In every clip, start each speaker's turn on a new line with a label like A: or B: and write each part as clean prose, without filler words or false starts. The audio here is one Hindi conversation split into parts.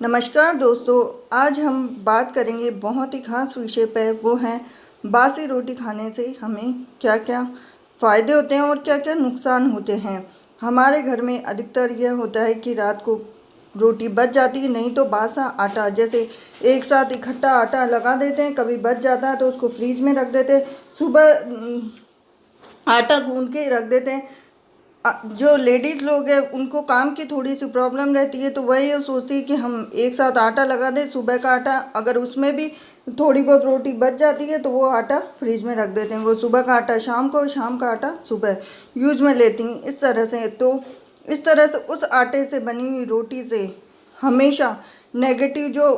A: नमस्कार दोस्तों, आज हम बात करेंगे बहुत ही खास विषय पर। वो है बासी रोटी खाने से हमें क्या क्या फ़ायदे होते हैं और क्या क्या नुकसान होते हैं। हमारे घर में अधिकतर यह होता है कि रात को रोटी बच जाती है, नहीं तो बासा आटा जैसे एक साथ इकट्ठा आटा लगा देते हैं। कभी बच जाता है तो उसको फ्रीज में रख देते हैं, सुबह आटा गूंद के रख देते हैं। जो लेडीज़ लोग हैं उनको काम की थोड़ी सी प्रॉब्लम रहती है, तो वह ये सोचती है कि हम एक साथ आटा लगा दें। सुबह का आटा अगर उसमें भी थोड़ी बहुत रोटी बच जाती है तो वो आटा फ्रिज में रख देते हैं। वो सुबह का आटा शाम को, शाम का आटा सुबह यूज में लेती हैं। इस तरह से इस तरह से उस आटे से बनी हुई रोटी से हमेशा नेगेटिव जो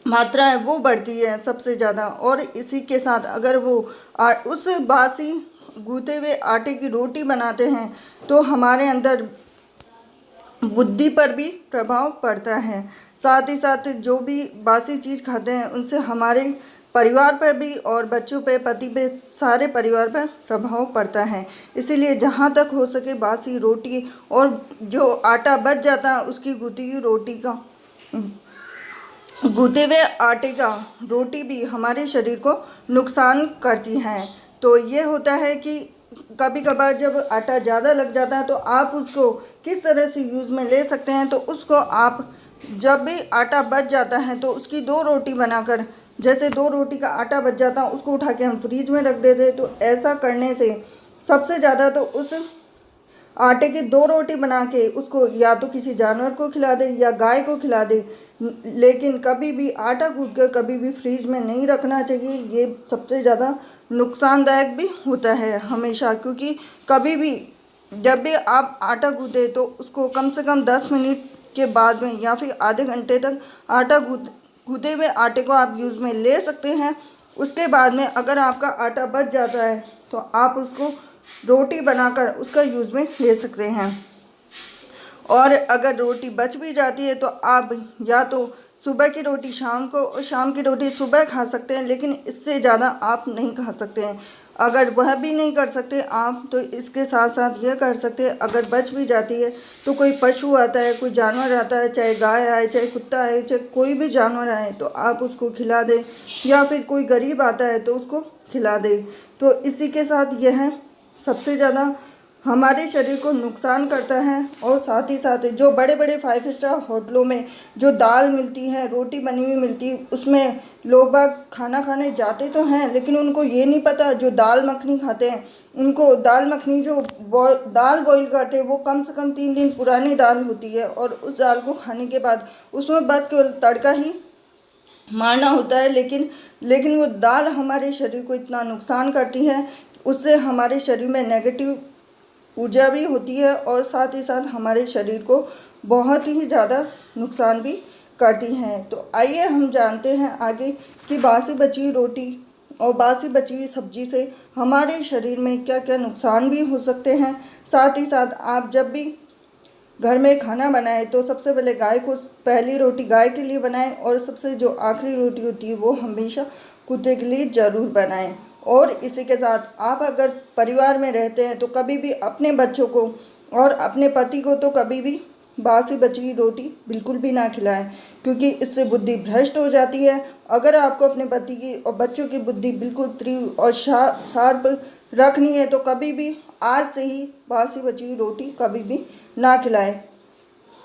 A: मात्रा है वो बढ़ती है सबसे ज़्यादा। और इसी के साथ अगर वो उस बासी गूँथे हुए आटे की रोटी बनाते हैं तो हमारे अंदर बुद्धि पर भी प्रभाव पड़ता है। साथ ही साथ जो भी बासी चीज़ खाते हैं उनसे हमारे परिवार पर भी और बच्चों पे, पति पे, सारे परिवार पर प्रभाव पड़ता है। इसीलिए जहाँ तक हो सके बासी रोटी और जो आटा बच जाता है उसकी गूँथी हुई रोटी का, गूँथे हुए आटे का रोटी भी हमारे शरीर को नुकसान करती है। तो ये होता है कि कभी कभार जब आटा ज़्यादा लग जाता है तो आप उसको किस तरह से यूज़ में ले सकते हैं। तो उसको आप जब भी आटा बच जाता है तो उसकी 2 रोटी बनाकर, जैसे 2 रोटी का आटा बच जाता है उसको उठा के हम फ्रीज में रख देते हैं। तो ऐसा करने से सबसे ज़्यादा तो उस आटे की 2 रोटी बना के उसको या तो किसी जानवर को खिला दे या गाय को खिला दे। लेकिन कभी भी आटा गूँथ कर कभी भी फ्रीज में नहीं रखना चाहिए। ये सबसे ज़्यादा नुकसानदायक भी होता है हमेशा, क्योंकि कभी भी जब भी आप आटा गूँथें तो उसको कम से कम 10 मिनट के बाद में या फिर आधे घंटे तक गूँथे हुए आटे को आप यूज़ में ले सकते हैं। उसके बाद में अगर आपका आटा बच जाता है तो आप उसको रोटी बनाकर उसका यूज़ में ले सकते हैं। और अगर रोटी बच भी जाती है तो आप या तो सुबह की रोटी शाम को और शाम की रोटी सुबह खा सकते हैं, लेकिन इससे ज़्यादा आप नहीं खा सकते हैं। अगर वह भी नहीं कर सकते आप तो इसके साथ साथ यह कर सकते हैं, अगर बच भी जाती है तो कोई पशु आता है, कोई जानवर आता है, चाहे गाय आए, चाहे कुत्ता आए, चाहे कोई भी जानवर आए, तो आप उसको खिला दें। या फिर कोई गरीब आता है तो उसको खिला दें। तो इसी के साथ यह सबसे ज़्यादा हमारे शरीर को नुकसान करता है। और साथ ही साथ जो बड़े बड़े 5 स्टार होटलों में जो दाल मिलती है, रोटी बनी हुई मिलती है, उसमें लोग बाग खाना खाने जाते तो हैं, लेकिन उनको ये नहीं पता जो दाल मखनी खाते हैं, उनको दाल मखनी जो दाल बॉईल करते हैं वो कम से कम 3 दिन पुरानी दाल होती है। और उस दाल को खाने के बाद उसमें बस केवल तड़का ही मारना होता है। लेकिन वो दाल हमारे शरीर को इतना नुकसान करती है, उससे हमारे शरीर में नेगेटिव ऊर्जा भी होती है और साथ ही साथ हमारे शरीर को बहुत ही ज़्यादा नुकसान भी करती हैं। तो आइए हम जानते हैं आगे कि बासी बची हुई रोटी और बासी बची हुई सब्जी से हमारे शरीर में क्या क्या नुकसान भी हो सकते हैं। साथ ही साथ आप जब भी घर में खाना बनाएं तो सबसे पहले पहली रोटी गाय के लिए बनाएं और सबसे जो आखिरी रोटी होती है वो हमेशा कुत्ते के लिए ज़रूर बनाएं। और इसी के साथ आप अगर परिवार में रहते हैं तो कभी भी अपने बच्चों को और अपने पति को तो कभी भी बासी बची हुई रोटी बिल्कुल भी ना खिलाएं, क्योंकि इससे बुद्धि भ्रष्ट हो जाती है। अगर आपको अपने पति की और बच्चों की बुद्धि बिल्कुल तीव्र और शार्प रखनी है तो कभी भी आज से ही बासी बची हुई रोटी कभी भी ना खिलाएं,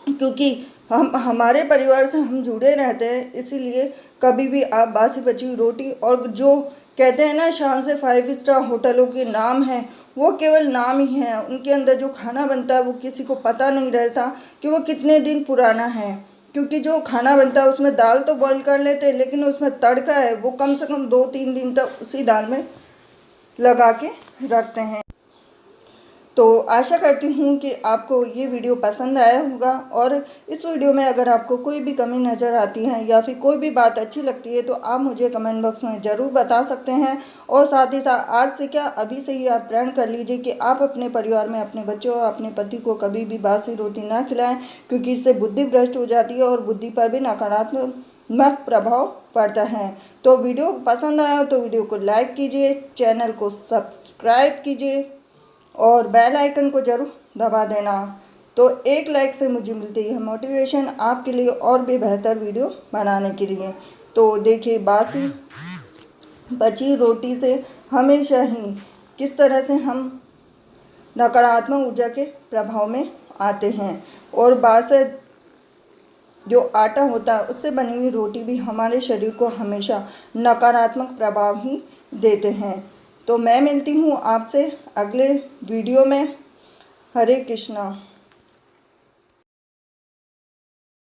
A: क्योंकि हमारे परिवार से हम जुड़े रहते हैं। इसीलिए कभी भी आप बासी बची हुई रोटी, और जो कहते हैं ना शान से 5 स्टार होटलों के नाम हैं, वो केवल नाम ही हैं। उनके अंदर जो खाना बनता है वो किसी को पता नहीं रहता कि वो कितने दिन पुराना है, क्योंकि जो खाना बनता है उसमें दाल तो बॉईल कर लेते हैं, लेकिन उसमें तड़का है वो कम से कम 2-3 दिन तक उसी दाल में लगा के रखते हैं। तो आशा करती हूँ कि आपको ये वीडियो पसंद आया होगा। और इस वीडियो में अगर आपको कोई भी कमी नज़र आती है या फिर कोई भी बात अच्छी लगती है तो आप मुझे कमेंट बॉक्स में ज़रूर बता सकते हैं। और साथ ही साथ आज से क्या अभी से ही आप प्रण कर लीजिए कि आप अपने परिवार में अपने बच्चों और अपने पति को कभी भी बासी रोटी ना खिलाएं, क्योंकि इससे बुद्धि भ्रष्ट हो जाती है और बुद्धि पर भी नकारात्मक प्रभाव पड़ता है। तो वीडियो पसंद आया तो वीडियो को लाइक कीजिए, चैनल को सब्सक्राइब कीजिए और बेल आइकन को ज़रूर दबा देना। तो एक लाइक से मुझे मिलती है मोटिवेशन आपके लिए और भी बेहतर वीडियो बनाने के लिए। तो देखिए, बासी बची रोटी से हमेशा ही किस तरह से हम नकारात्मक ऊर्जा के प्रभाव में आते हैं, और बासी जो आटा होता है उससे बनी हुई रोटी भी हमारे शरीर को हमेशा नकारात्मक प्रभाव ही देते हैं। तो मैं मिलती हूँ आपसे अगले वीडियो में। हरे कृष्णा।